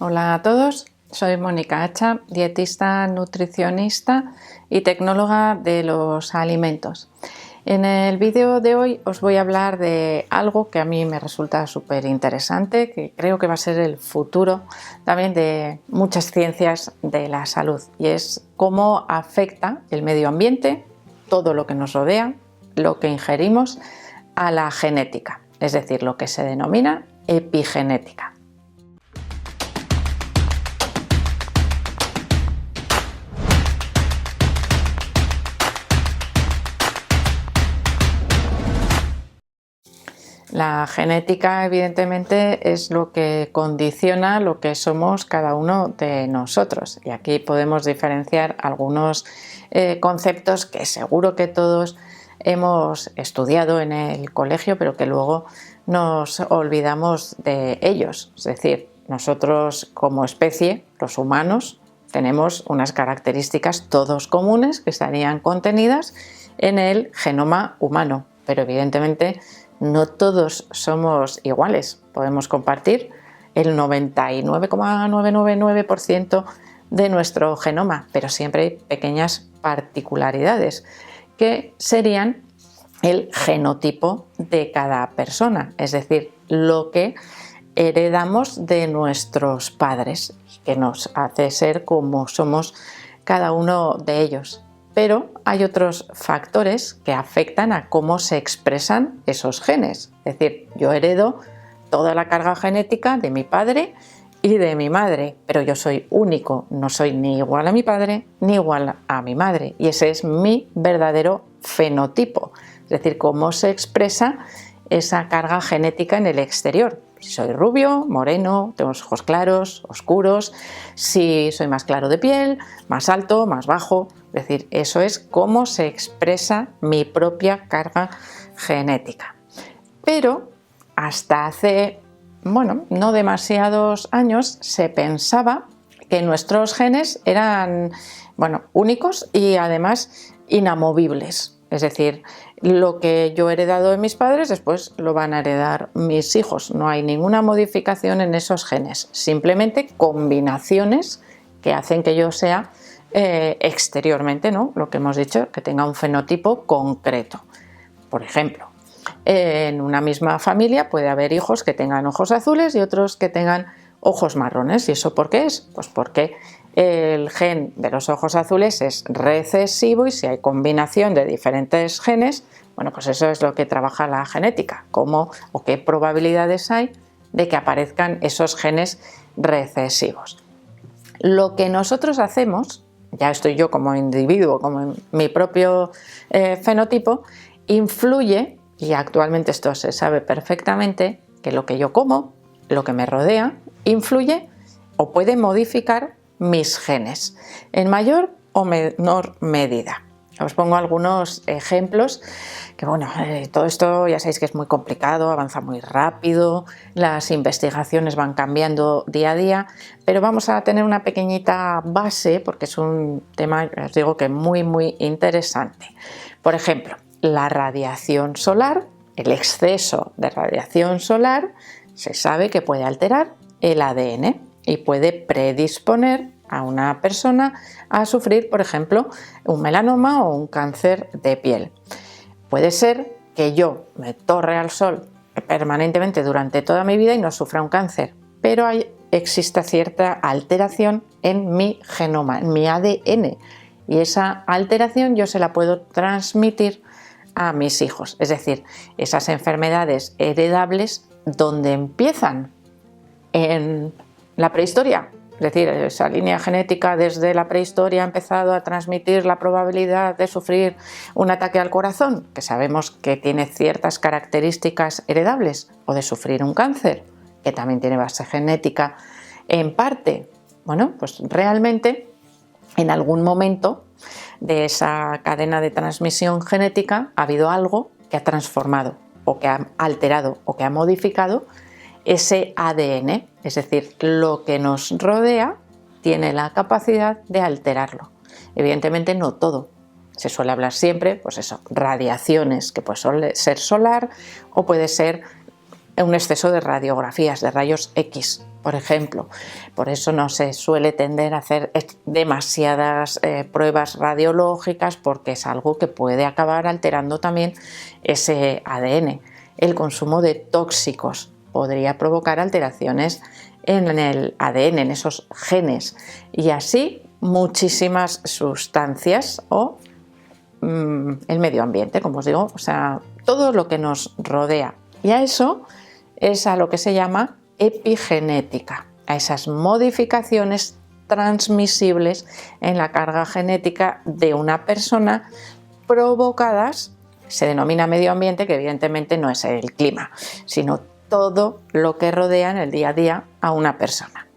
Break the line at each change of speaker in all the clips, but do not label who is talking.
Hola a todos, soy Mónica Hacha, dietista, nutricionista y tecnóloga de los alimentos. En el vídeo de hoy os voy a hablar de algo que a mí me resulta súper interesante, que creo que va a ser el futuro también de muchas ciencias de la salud, y es cómo afecta el medio ambiente, todo lo que nos rodea, lo que ingerimos, a la genética, es decir, lo que se denomina epigenética. La genética, evidentemente, es lo que condiciona lo que somos cada uno de nosotros, y aquí podemos diferenciar algunos conceptos que seguro que todos hemos estudiado en el colegio, pero que luego nos olvidamos de ellos. Es decir, nosotros como especie, los humanos, tenemos unas características todos comunes que estarían contenidas en el genoma humano, pero evidentemente no todos somos iguales. Podemos compartir el 99,999% de nuestro genoma, pero siempre hay pequeñas particularidades que serían el genotipo de cada persona, es decir, lo que heredamos de nuestros padres, que nos hace ser como somos cada uno de ellos. Pero hay otros factores que afectan a cómo se expresan esos genes. Es decir, yo heredo toda la carga genética de mi padre y de mi madre, pero yo soy único, no soy ni igual a mi padre ni igual a mi madre, y ese es mi verdadero fenotipo, es decir, cómo se expresa esa carga genética en el exterior. Si soy rubio, moreno, tengo los ojos claros, oscuros, si soy más claro de piel, más alto, más bajo. Es decir, eso es cómo se expresa mi propia carga genética. Pero hasta hace, no demasiados años, se pensaba que nuestros genes eran, únicos y además inamovibles. Es decir, lo que yo he heredado de mis padres, después lo van a heredar mis hijos. No hay ninguna modificación en esos genes, simplemente combinaciones que hacen que yo sea exteriormente, ¿no? Lo que hemos dicho, que tenga un fenotipo concreto. Por ejemplo, en una misma familia puede haber hijos que tengan ojos azules y otros que tengan ojos marrones. ¿Y eso por qué es? Pues porque el gen de los ojos azules es recesivo, y si hay combinación de diferentes genes, pues eso es lo que trabaja la genética, cómo o qué probabilidades hay de que aparezcan esos genes recesivos. Lo que nosotros hacemos, ya estoy yo como individuo, como en mi propio fenotipo, influye, y actualmente esto se sabe perfectamente, que lo que yo como, lo que me rodea, influye o puede modificar mis genes en mayor o menor medida. Os pongo algunos ejemplos que, todo esto ya sabéis que es muy complicado, avanza muy rápido, las investigaciones van cambiando día a día, pero vamos a tener una pequeñita base porque es un tema, os digo, que muy, muy interesante. Por ejemplo, la radiación solar, el exceso de radiación solar, se sabe que puede alterar el ADN y puede predisponer a una persona a sufrir, por ejemplo, un melanoma o un cáncer de piel. Puede ser que yo me torre al sol permanentemente durante toda mi vida y no sufra un cáncer, pero existe cierta alteración en mi genoma, en mi ADN, y esa alteración yo se la puedo transmitir a mis hijos. Es decir, esas enfermedades heredables, ¿dónde empiezan? En la prehistoria. Es decir, esa línea genética desde la prehistoria ha empezado a transmitir la probabilidad de sufrir un ataque al corazón, que sabemos que tiene ciertas características heredables, o de sufrir un cáncer, que también tiene base genética en parte. Pues realmente en algún momento de esa cadena de transmisión genética ha habido algo que ha transformado, o que ha alterado, o que ha modificado ese ADN, es decir, lo que nos rodea tiene la capacidad de alterarlo. Evidentemente no todo. Se suele hablar siempre, radiaciones, que puede ser solar o puede ser un exceso de radiografías, de rayos X. por ejemplo. Por eso no se suele tender a hacer demasiadas pruebas radiológicas, porque es algo que puede acabar alterando también ese ADN. El consumo de tóxicos podría provocar alteraciones en el ADN, en esos genes, y así muchísimas sustancias o el medio ambiente, como os digo, o sea, todo lo que nos rodea. Y a eso es a lo que se llama epigenética, a esas modificaciones transmisibles en la carga genética de una persona provocadas, se denomina medio ambiente, que evidentemente no es el clima, sino todo lo que rodea en el día a día a una persona.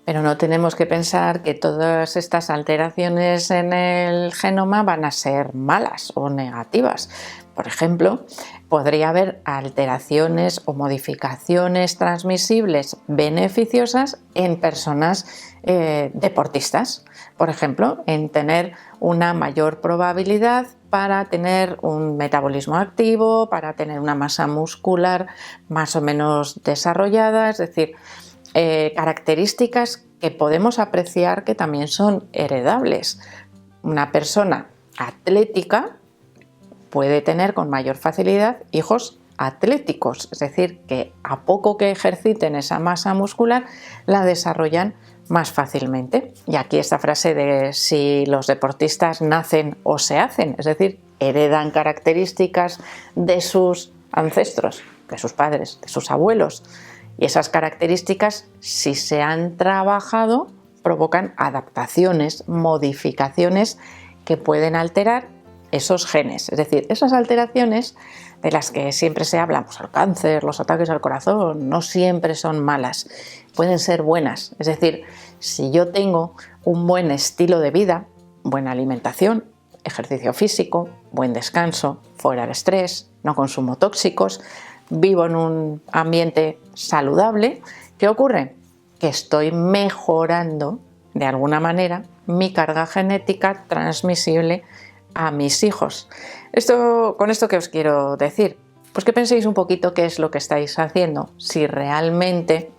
Pero no tenemos que pensar que todas estas alteraciones en el genoma van a ser malas o negativas. Por ejemplo, podría haber alteraciones o modificaciones transmisibles beneficiosas en personas deportistas. Por ejemplo, en tener una mayor probabilidad para tener un metabolismo activo, para tener una masa muscular más o menos desarrollada, es decir, características que podemos apreciar que también son heredables. Una persona atlética puede tener con mayor facilidad hijos atléticos, es decir, que a poco que ejerciten esa masa muscular la desarrollan más fácilmente. Y aquí esta frase de si los deportistas nacen o se hacen, es decir, heredan características de sus ancestros, de sus padres, de sus abuelos. Y esas características, si se han trabajado, provocan adaptaciones, modificaciones que pueden alterar esos genes. Es decir, esas alteraciones de las que siempre se habla, pues el cáncer, los ataques al corazón, no siempre son malas, pueden ser buenas. Es decir, si yo tengo un buen estilo de vida, buena alimentación, ejercicio físico, buen descanso, fuera el estrés, no consumo tóxicos, vivo en un ambiente saludable, ¿qué ocurre? Que estoy mejorando de alguna manera mi carga genética transmisible a mis hijos. ¿Con esto qué os quiero decir? Pues que penséis un poquito qué es lo que estáis haciendo, si realmente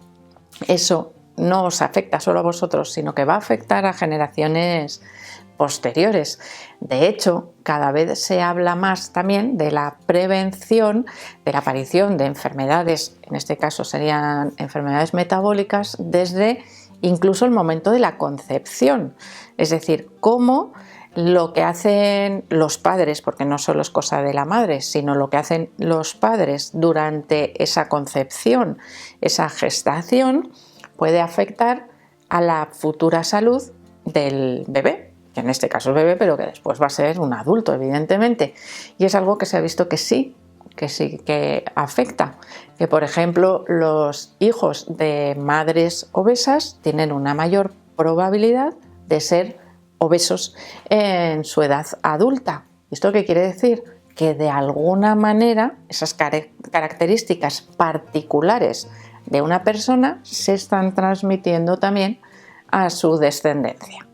eso no os afecta solo a vosotros, sino que va a afectar a generaciones posteriores. De hecho, cada vez se habla más también de la prevención de la aparición de enfermedades, en este caso serían enfermedades metabólicas, desde incluso el momento de la concepción. Es decir, cómo lo que hacen los padres, porque no solo es cosa de la madre, sino lo que hacen los padres durante esa concepción, esa gestación, puede afectar a la futura salud del bebé, que en este caso es bebé, pero que después va a ser un adulto, evidentemente. Y es algo que se ha visto que sí que afecta. Que, por ejemplo, los hijos de madres obesas tienen una mayor probabilidad de ser obesos en su edad adulta. ¿Esto qué quiere decir? Que de alguna manera esas características particulares de una persona se están transmitiendo también a su descendencia.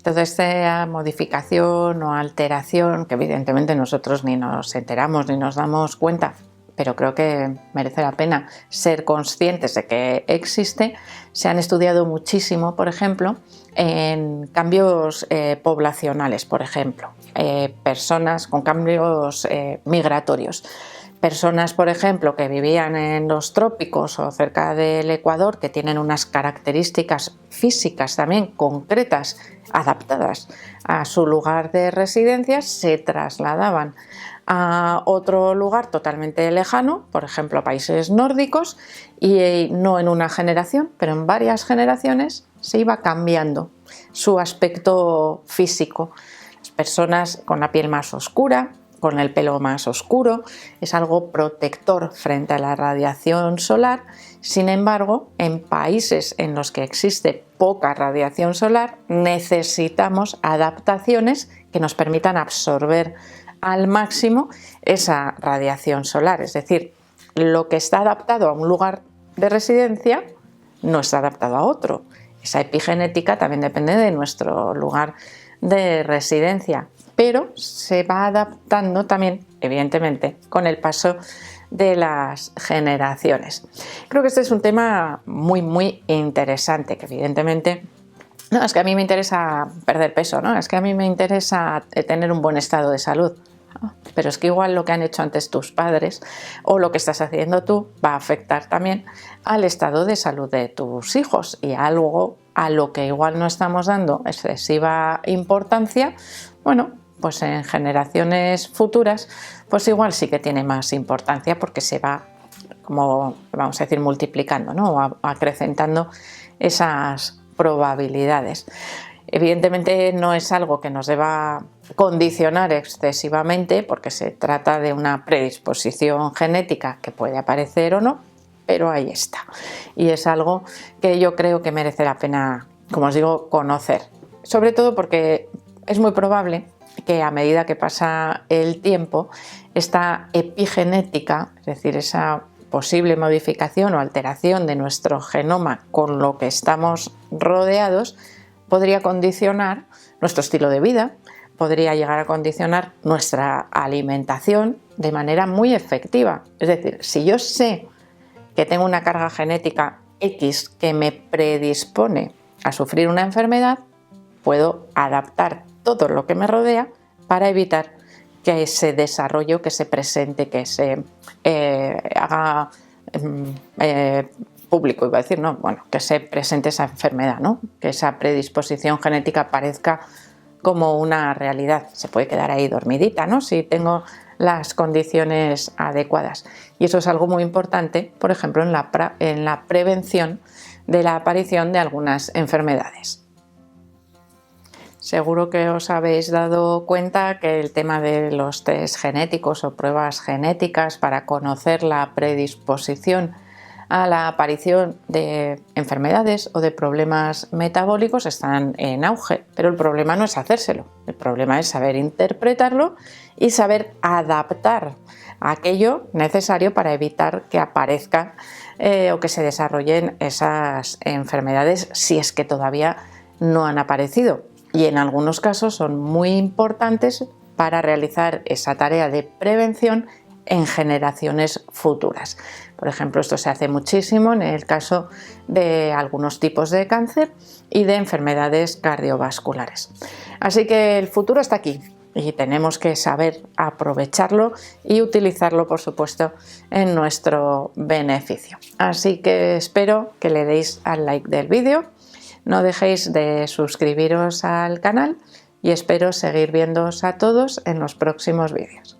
Toda esta modificación o alteración, que evidentemente nosotros ni nos enteramos ni nos damos cuenta, pero creo que merece la pena ser conscientes de que existe, se han estudiado muchísimo, por ejemplo, en cambios poblacionales, por ejemplo, personas con cambios migratorios. Personas, por ejemplo, que vivían en los trópicos o cerca del Ecuador, que tienen unas características físicas también concretas, adaptadas a su lugar de residencia, se trasladaban a otro lugar totalmente lejano, por ejemplo, a países nórdicos, y no en una generación, pero en varias generaciones se iba cambiando su aspecto físico. Las personas con la piel más oscura, con el pelo más oscuro, es algo protector frente a la radiación solar. Sin embargo, en países en los que existe poca radiación solar, necesitamos adaptaciones que nos permitan absorber al máximo esa radiación solar. Es decir, lo que está adaptado a un lugar de residencia no está adaptado a otro. Esa epigenética también depende de nuestro lugar de residencia, pero se va adaptando también, evidentemente, con el paso de las generaciones. Creo que este es un tema muy interesante, que evidentemente no, es que a mí me interesa perder peso, ¿no? Es que a mí me interesa tener un buen estado de salud. Pero es que igual lo que han hecho antes tus padres o lo que estás haciendo tú va a afectar también al estado de salud de tus hijos, y algo a lo que igual no estamos dando excesiva importancia, bueno, pues en generaciones futuras pues igual sí que tiene más importancia, porque se va, como vamos a decir, multiplicando, ¿no? O acrecentando esas probabilidades. Evidentemente no es algo que nos deba condicionar excesivamente, porque se trata de una predisposición genética que puede aparecer o no, pero ahí está. Y es algo que yo creo que merece la pena, como os digo, conocer. Sobre todo porque es muy probable que a medida que pasa el tiempo, esta epigenética, es decir, esa posible modificación o alteración de nuestro genoma con lo que estamos rodeados, podría condicionar nuestro estilo de vida, podría llegar a condicionar nuestra alimentación de manera muy efectiva. Es decir, si yo sé que tengo una carga genética X que me predispone a sufrir una enfermedad, puedo adaptar todo lo que me rodea para evitar que ese desarrollo, que se presente, que se haga público, iba a decir, no, bueno, que se presente esa enfermedad, ¿no? Que esa predisposición genética parezca como una realidad. Se puede quedar ahí dormidita, ¿no? Si tengo las condiciones adecuadas. Y eso es algo muy importante, por ejemplo, en la prevención de la aparición de algunas enfermedades. Seguro que os habéis dado cuenta que el tema de los test genéticos o pruebas genéticas para conocer la predisposición a la aparición de enfermedades o de problemas metabólicos están en auge, pero el problema no es hacérselo, el problema es saber interpretarlo y saber adaptar aquello necesario para evitar que aparezcan o que se desarrollen esas enfermedades, si es que todavía no han aparecido. Y en algunos casos son muy importantes para realizar esa tarea de prevención en generaciones futuras. Por ejemplo, esto se hace muchísimo en el caso de algunos tipos de cáncer y de enfermedades cardiovasculares. Así que el futuro está aquí y tenemos que saber aprovecharlo y utilizarlo, por supuesto, en nuestro beneficio. Así que espero que le deis al like del vídeo. No dejéis de suscribiros al canal y espero seguir viéndoos a todos en los próximos vídeos.